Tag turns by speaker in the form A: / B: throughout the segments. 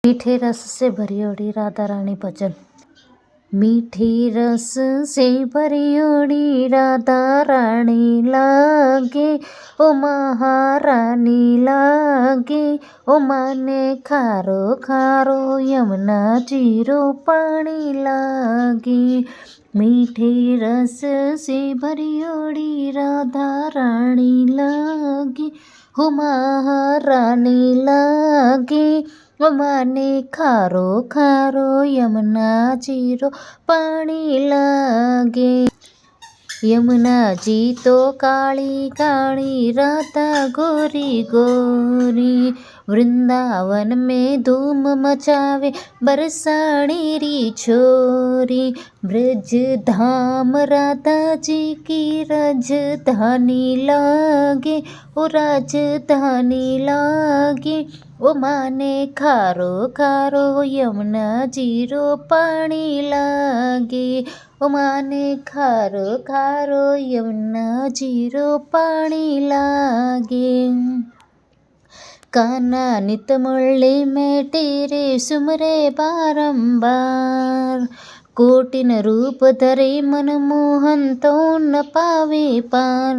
A: मीठे रस से भरी ओड़ी राधा रानी भजन। मीठी रस से भरी ओड़ी राधा रानी लागे, ओ महारानी लागे, ओ माने खारो खारो यमुना जीरो पानी लागे। मीठे रस से भरी ओड़ी राधा रानी लागे, हो महारानी लागे, ओ माने खारो खारो यमुना जीरो पानी लागे। यमुना जी तो काली काली राधा गोरी गोरी, वृंदावन में धूम मचावे बरसाने री छोरी। ब्रज धाम राधा जी की राजधानी लागे, ओ राजधानी लागे, ओ माने खारो खारो यमुना जीरो पानी लागे, ओ माने खारो खारो यमुना जीरो पानी लागे। कान्हा नित मुरली में तेरे सुमरे बारंबार, कोटिन रूप धरे मनमोहन तो न पावे पार।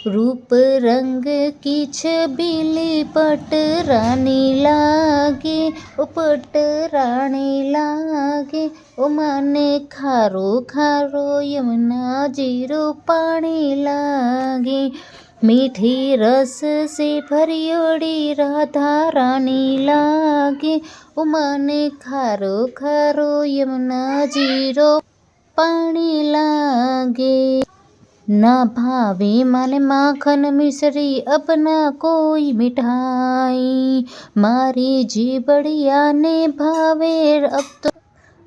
A: रूप रंग की छबीली पट रानी लागे, ओ पट रानी लागे, ओ माने खारो खारो यमुना जीरो पानी लागे। मीठी रस से भरी ओड़ी राधा रानी लागे, ओ माने खारो खारो यमुना जीरो पानी लागे। ना भावे माने माखन मिश्री अपना कोई मिठाई, मारी जी बढ़िया ने भावे अब तो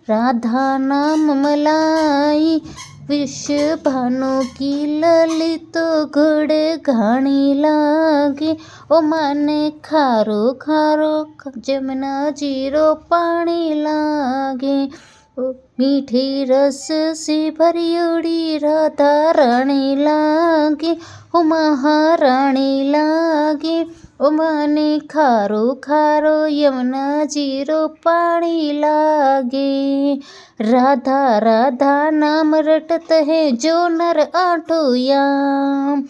A: राधा नाम मलाई। विष भानु की ललित गुड़ घाणी लागे, ओ माने खारो खारो यमुना जीरो पानी लागे। मीठी रस से भरी ओड़ी राधा रानी लागे, ओ महारानी लागे, ओ माने खारो खारो यमुना जीरो पानी लागे। राधा राधा नाम रटत है जो नर आठों याम,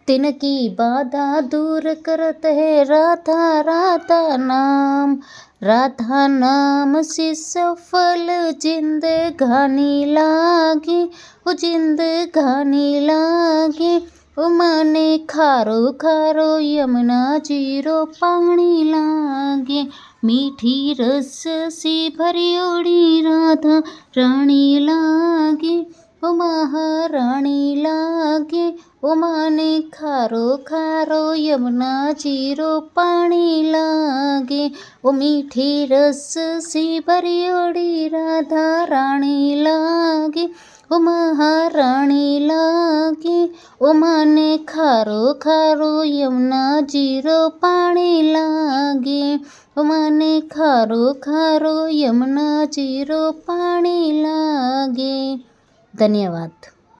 A: तिनकी बाधा दूर करत है राधा राधा नाम। राधा नाम से सफल जिंदगानी लागे, ओ जिंदगानी लागे, ओ माने खारो खारो यमुना जीरो पानी लागे। मीठी रस से भरी ओड़ी राधा रानी लागे, ओ महारानी लागे, ओ माने खारो खारो यमुना जीरो पानी लागे। ओ मीठी रस से भरी ओड़ी राधा रानी लागे, ओ महारानी लागे, ओ माने खारो खारो यमुना जीरो पानी लागे, ओ माने खारो खारो यमुना जीरो पानी लागे। धन्यवाद।